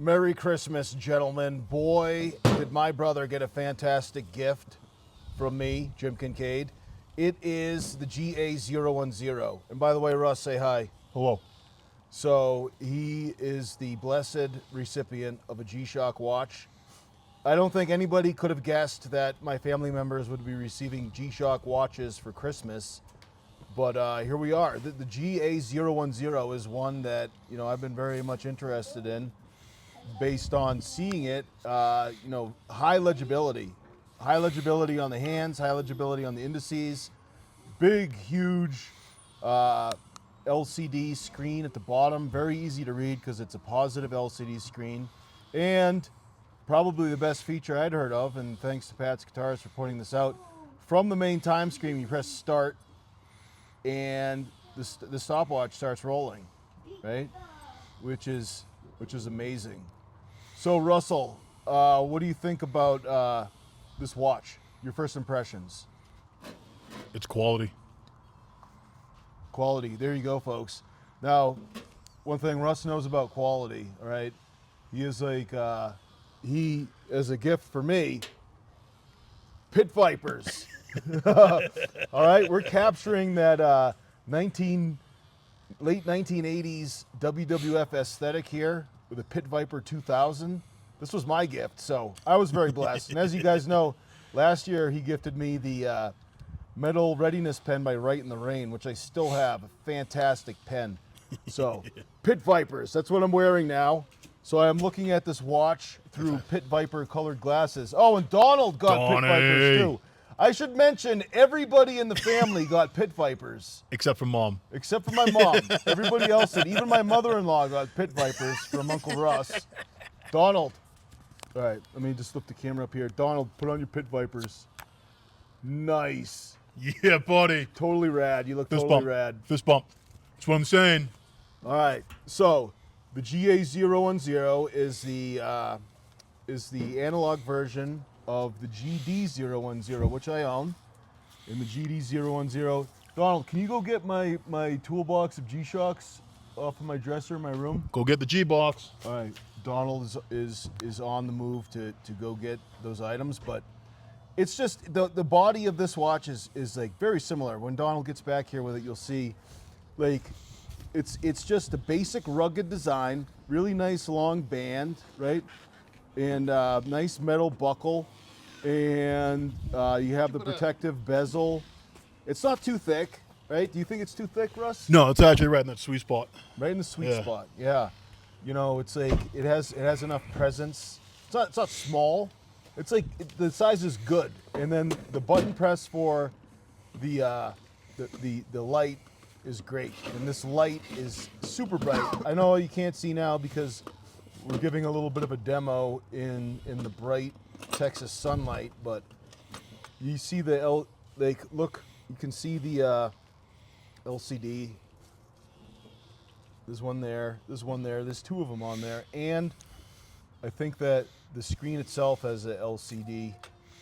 Merry Christmas, gentlemen. Boy, did my brother get a fantastic gift from me, Jim Kincaid. It is the GA-010. And by the way, Russ, say hi. Hello. So he is the blessed recipient of a G-Shock watch. I don't think anybody could have guessed that my family members would be receiving G-Shock watches for Christmas. But here we are. The GA-010 is one that, I've been very much interested in based on seeing it, high legibility. High legibility on the hands, high legibility on the indices, big, huge LCD screen at the bottom, very easy to read because it's a positive LCD screen, and probably the best feature I'd heard of, and thanks to Pat's Guitars for pointing this out, from the main time screen you press start and the stopwatch starts rolling, right? Which is amazing. So Russell, what do you think about this watch? Your first impressions? It's quality. Quality. There you go, folks. Now, one thing Russ knows about quality, all right? He is like, he, as a gift for me, Pit Vipers. All right, we're capturing that late 1980s WWF aesthetic here with a Pit Viper 2000. This was my gift, so I was very blessed. And as you guys know, last year he gifted me the Metal Readiness pen by Right in the Rain, which I still have, a fantastic pen. So, Pit Vipers, that's what I'm wearing now. So I'm looking at this watch through Pit Viper colored glasses. Oh, and Donald got Pit Vipers too. I should mention everybody in the family got Pit Vipers. Except for Mom. Except for my mom. Everybody else did. Even my mother-in-law got Pit Vipers from Uncle Russ. Donald. All right, let me just flip the camera up here. Donald, put on your Pit Vipers. Nice. Yeah, buddy. Totally rad. You look Fist totally bump. rad. Fist bump. That's what I'm saying. All right, so the GA-010 is the analog version of the GD-010, which I own. In the GD-010, Donald, can you go get my toolbox of G-Shocks off of my dresser in my room? Go get the G-Box. All right, Donald is on the move to go get those items, but it's just the body of this watch is like very similar. When Donald gets back here with it, you'll see, like, it's just a basic rugged design, really nice long band, right? And nice metal buckle, and you have the protective bezel. It's not too thick, right? Do you think it's too thick, Russ? No, it's actually right in that sweet spot. Right in the sweet spot, yeah. It's like it has enough presence. It's not small. It's like the size is good, and then the button press for the light is great, and this light is super bright. I know you can't see now because we're giving a little bit of a demo in the bright Texas sunlight, but you see you can see the LCD. There's one there, there's two of them on there, and I think that the screen itself has an LCD,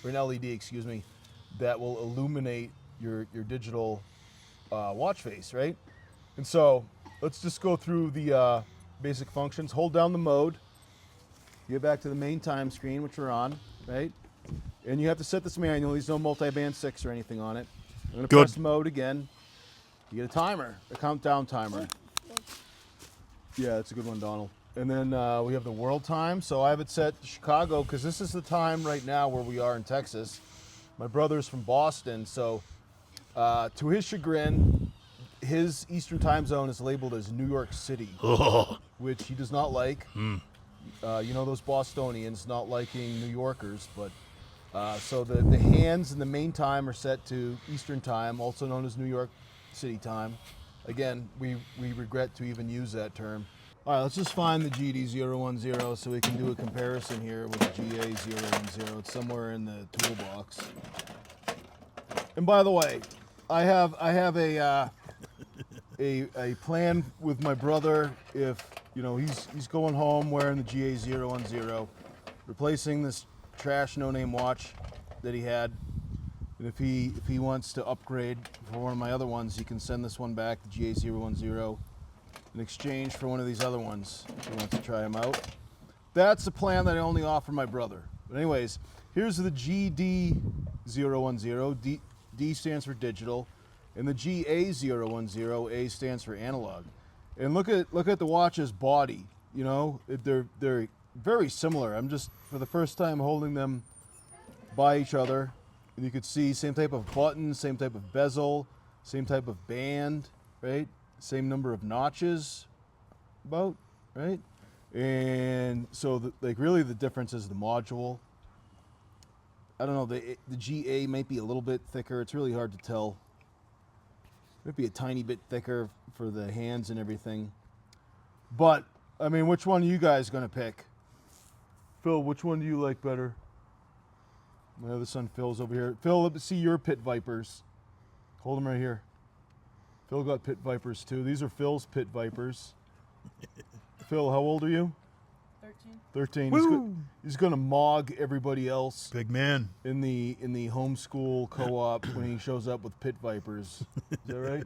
or an LED, excuse me, that will illuminate your digital watch face, right? And so let's just go through the basic functions. Hold down the mode, get back to the main time screen, which we're on, right? And you have to set this manually. There's no multi-band 6 or anything on it. I'm gonna press mode again. You get a timer, a countdown timer. Yeah, that's a good one, Donald. And then we have the world time. So I have it set to Chicago because this is the time right now where we are in Texas. My brother's from Boston, so to his chagrin, his Eastern time zone is labeled as New York City, which he does not like. Those Bostonians not liking New Yorkers, but so the hands and the main time are set to Eastern time, also known as New York City time. Again, we regret to even use that term. All right, let's just find the GD-010 so we can do a comparison here with the GA-010. It's somewhere in the toolbox. And by the way, I have a plan with my brother. If he's going home wearing the GA-010, replacing this trash no-name watch that he had. And if he wants to upgrade for one of my other ones, he can send this one back, the GA-010, in exchange for one of these other ones if he wants to try them out. that's a plan that I only offer my brother. But anyways, here's the GD-010. D stands for digital, and the GA-010. A stands for analog. And look at the watch's body. You know, they're very similar. I'm just for the first time holding them by each other, and you could see same type of button, same type of bezel, same type of band, right? Same number of notches, about, right? And so like really the difference is the module. I don't know, the GA might be a little bit thicker. It's really hard to tell. Might be a tiny bit thicker for the hands and everything. But I mean, which one are you guys gonna pick? Phil, which one do you like better? My other son Phil's over here. Phil, let me see your pit vipers. Hold them right here. Phil got pit vipers too. These are Phil's pit vipers. Phil, how old are you? 13. 13. He's gonna mog everybody else Big man. in the homeschool co-op when he shows up with pit vipers. Is that right?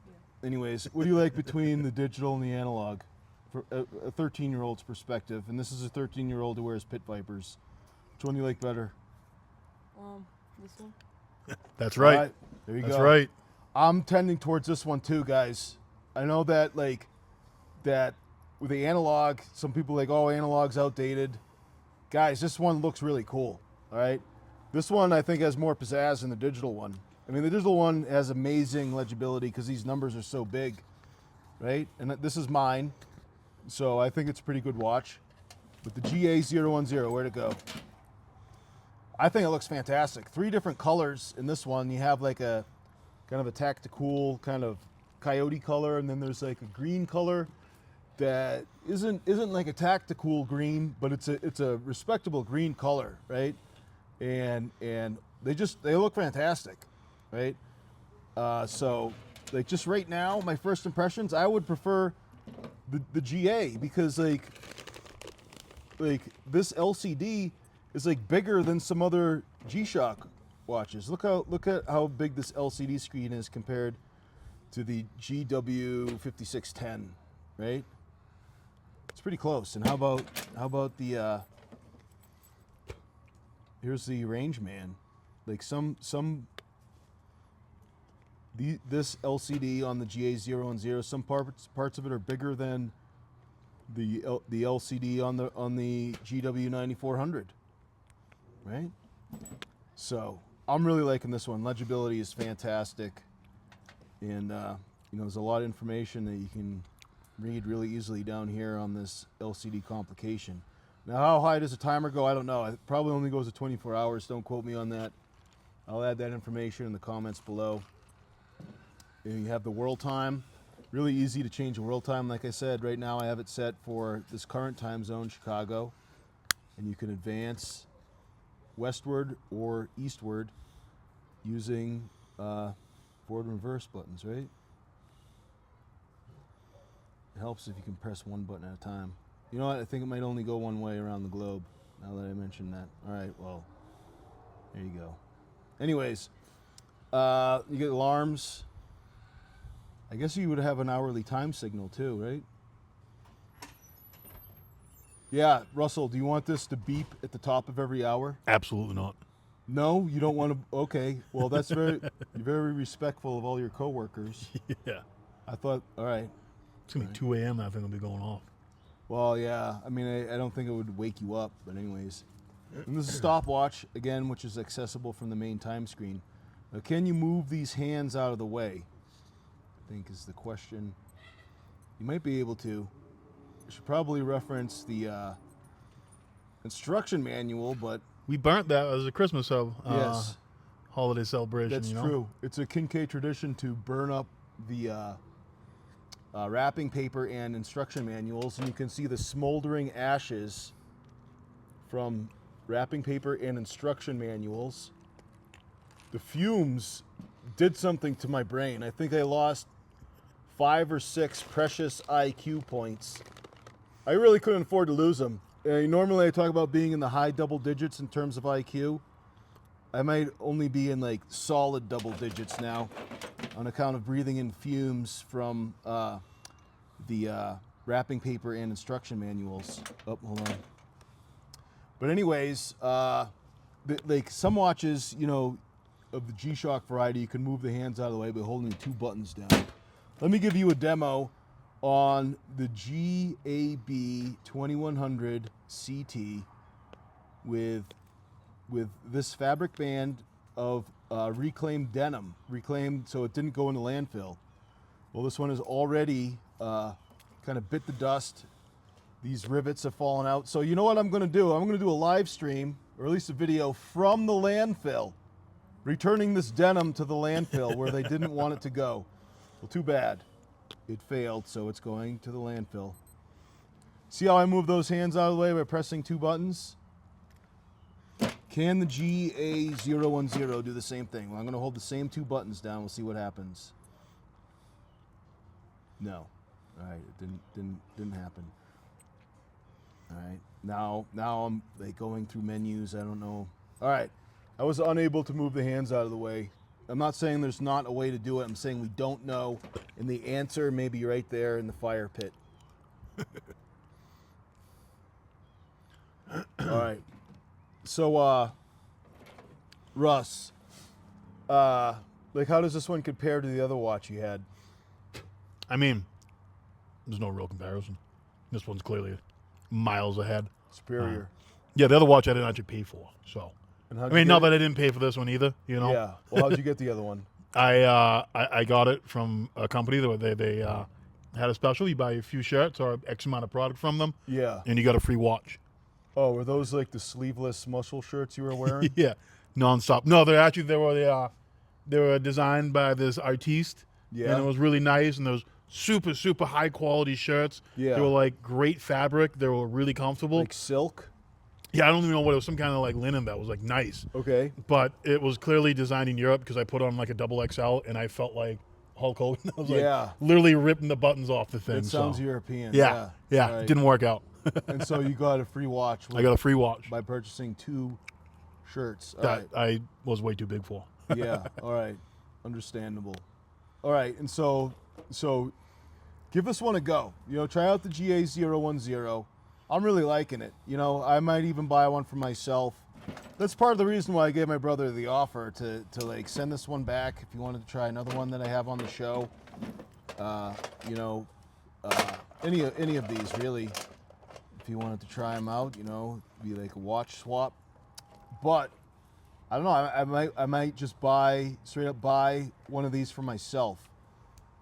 Yeah. Anyways, what do you like between the digital and the analog? For a 13-year-old's perspective, and this is a 13-year-old who wears pit vipers. Which one do you like better? This one. That's right. All right, there you go. That's right. I'm tending towards this one too, guys. I know that that with the analog, some people are like, oh, analog's outdated. Guys, this one looks really cool. All right, this one I think has more pizzazz than the digital one. I mean, the digital one has amazing legibility because these numbers are so big, right? And this is mine, so I think it's a pretty good watch. But the GA-010, where'd it go? I think it looks fantastic. 3 different colors in this one. You have like a kind of a tactical kind of coyote color, and then there's like a green color that isn't like a tactical green, but it's a respectable green color, right? And they look fantastic, right? So like just right now, my first impressions, I would prefer the GA because like this LCD is like bigger than some other G-Shock watches. Look at how big this LCD screen is compared to the GW5610, right? It's pretty close. And how about the here's the range man. Like this LCD on the GA-010, some parts of it are bigger than the LCD on the GW9400, right? So I'm really liking this one. Legibility is fantastic, and there's a lot of information that you can read really easily down here on this LCD complication. Now, how high does the timer go? I don't know. It probably only goes to 24 hours. Don't quote me on that. I'll add that information in the comments below. And you have the world time. Really easy to change the world time. Like I said, right now I have it set for this current time zone, Chicago. And you can advance westward or eastward using forward and reverse buttons, right? It helps if you can press one button at a time. You know what? I think it might only go one way around the globe, now that I mentioned that. All right, well, there you go. Anyways, you get alarms. I guess you would have an hourly time signal too, right? Yeah, Russell, do you want this to beep at the top of every hour? Absolutely not. No, you don't want to. Okay, well, that's you're very respectful of all your coworkers. Yeah. I thought, all right. It's going to be 2 a.m. I think it'll be going off. Well, yeah. I mean, I don't think it would wake you up, but anyways. And this is a stopwatch, again, which is accessible from the main time screen. Now, can you move these hands out of the way? I think is the question. You might be able to. You should probably reference the instruction manual, but... We burnt that as a Christmas yes, holiday celebration. that's true. It's a Kincaid tradition to burn up the wrapping paper and instruction manuals, and you can see the smoldering ashes from wrapping paper and instruction manuals. The fumes did something to my brain. I think I lost 5 or 6 precious IQ points. I really couldn't afford to lose them. Normally I talk about being in the high double digits in terms of IQ. I might only be in like solid double digits now on account of breathing in fumes from the wrapping paper and instruction manuals. Oh, hold on. But anyways, like some watches, you know, of the G-Shock variety, you can move the hands out of the way by holding the 2 buttons down. Let me give you a demo on the GA-010 CT with this fabric band of reclaimed denim, reclaimed so it didn't go into landfill. Well, this one has already kind of bit the dust. These rivets have fallen out. So you know what I'm going to do? I'm going to do a live stream, or at least a video from the landfill, returning this denim to the landfill where they didn't want it to go. Well, too bad. It failed, so it's going to the landfill. See how I move those hands out of the way by pressing 2 buttons? Can the GA-010 do the same thing? Well, I'm going to hold the same 2 buttons down. We'll see what happens. No. All right, it didn't happen. All right, now I'm like going through menus. I don't know. All right, I was unable to move the hands out of the way. I'm not saying there's not a way to do it. I'm saying we don't know, and the answer may be right there in the fire pit. All right. So, Russ, like, how does this one compare to the other watch you had? I mean, there's no real comparison. This one's clearly miles ahead. Superior. Yeah, the other watch I didn't actually pay for. So, And I how'd mean, you not get that I didn't pay for this one either. You know. Yeah. Well, how'd you get the other one? I got it from a company that they had a special. You buy a few shirts or X amount of product from them, Yeah. and you got a free watch. Oh, were those like the sleeveless muscle shirts you were wearing? Yeah, nonstop. No, they were designed by this artiste. Yeah. And it was really nice, and those super high quality shirts. Yeah. They were like great fabric. They were really comfortable. Like silk? Yeah, I don't even know what it was. Some kind of like linen that was like nice. Okay. But it was clearly designed in Europe because I put on like a double XL and I felt like Hulk Hogan. I was Yeah. like literally ripping the buttons off the thing. It sounds so. European. Yeah. Right. Didn't work out. And so you got a free watch I got a free watch by purchasing 2 shirts. All that right. I was way too big for. Yeah. All right. Understandable. All right. And so give this one a go. You know, try out the GA-010. I'm really liking it. You know, I might even buy one for myself. That's part of the reason why I gave my brother the offer to like send this one back if you wanted to try another one that I have on the show. You know, any of these really, if you wanted to try them out, you know, be like a watch swap. But I don't know. I might just straight up buy one of these for myself.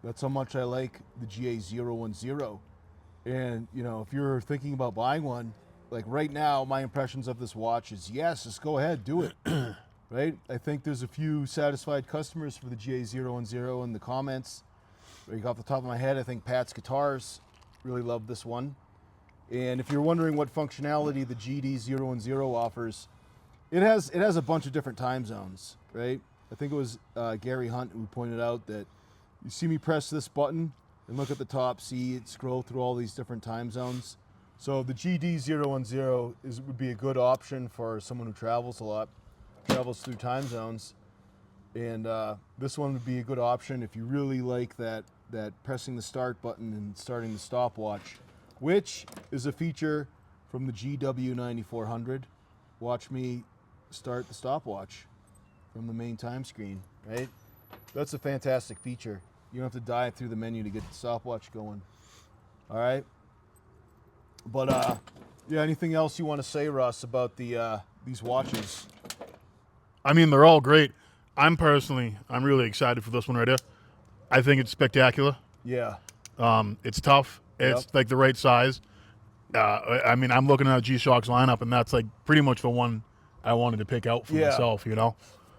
That's how much I like the GA-010. And, you know, if you're thinking about buying one, like right now, my impressions of this watch is, yes, just go ahead, do it. Right? I think there's a few satisfied customers for the GA-010 in the comments. Like off the top of my head, I think Pat's Guitars really loved this one. And if you're wondering what functionality the GD-010 offers, it has a bunch of different time zones, right? I think it was Gary Hunt who pointed out that you see me press this button and look at the top, see it scroll through all these different time zones. So the GD-010 would be a good option for someone who travels a lot, travels through time zones. And this one would be a good option if you really like that pressing the start button and starting the stopwatch, which is a feature from the GW9400. Watch me start the stopwatch from the main time screen, right? That's a fantastic feature. You don't have to dive through the menu to get the stopwatch going. All right. But yeah, anything else you want to say, Russ, about these watches? I mean, they're all great. I'm really excited for this one right here. I think it's spectacular. Yeah. It's tough. It's like the right size. I mean, I'm looking at G-Shock's lineup, and that's like pretty much the one I wanted to pick out for myself, you know?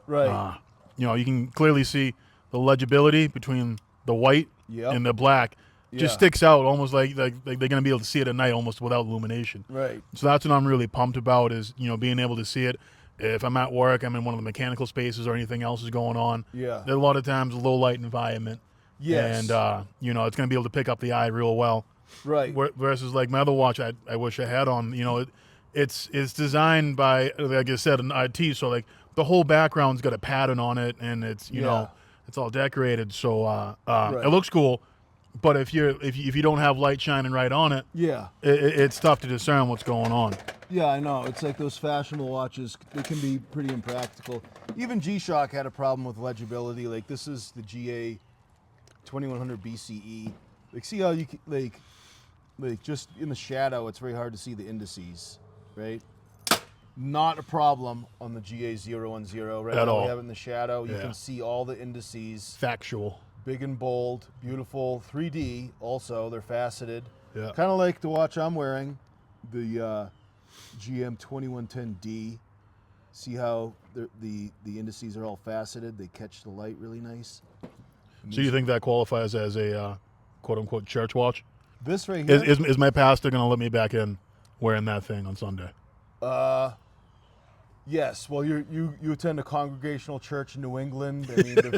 Right. You know, you can clearly see the legibility between the white and the black. Just sticks out almost like they're going to be able to see it at night almost without illumination. Right. So that's what I'm really pumped about is, you know, being able to see it. If I'm at work, I'm in one of the mechanical spaces or anything else is going on. Yeah. There's a lot of times a low light environment. Yes. And, you know, it's going to be able to pick up the eye real well. Right. Versus like my other watch I wish I had on, you know, it's designed by, like I said, an IT. So like the whole background's got a pattern on it and it's, you know, it's all decorated. So it looks cool. But if you don't have light shining right on it, Yeah. it's tough to discern what's going on. Yeah, I know. It's like those fashionable watches. They can be pretty impractical. Even G-Shock had a problem with legibility. Like this is the GA-2100 BCE. Like see how you like just in the shadow, it's very hard to see the indices, right? Not a problem on the GA-010. Right At now all. we have it in the shadow. You Yeah. can see all the indices. Factual. Big and bold, beautiful, 3D. Also, they're faceted. Yeah. Kind of like the watch I'm wearing, the GM2110D. See how the indices are all faceted? They catch the light really nice. So you think that qualifies as a quote unquote church watch? This right here? Is my pastor going to let me back in wearing that thing on Sunday? Yes. Well, you attend a congregational church in New England. I mean, they're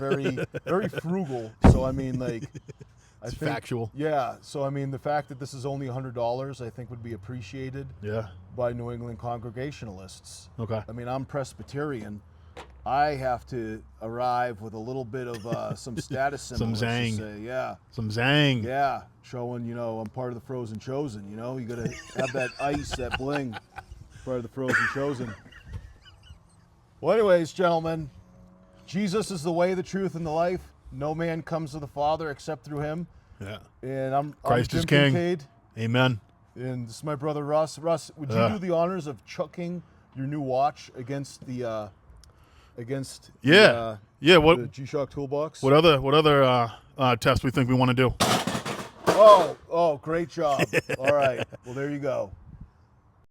very frugal. So I mean, like, It's factual. Yeah. So I mean, the fact that this is only $100, I think, would be appreciated. Yeah. By New England Congregationalists. Okay. I mean, I'm Presbyterian. I have to arrive with a little bit of some status symbol. Some let's just zang. say. Yeah. Some zang. Yeah. Showing, I'm part of the Frozen Chosen. You got to have that ice, that bling, part of the Frozen Chosen. Well, anyways, gentlemen, Jesus is the way, the truth, and the life. No man comes to the Father except through him. Yeah. And I'm Christ Jim is King. Kincaid, Amen. and this is my brother Russ. Russ, would you do the honors of chucking your new watch against the Yeah. the What G-Shock toolbox? other test we think we want to do? Oh, great job. All right. Well, there you go.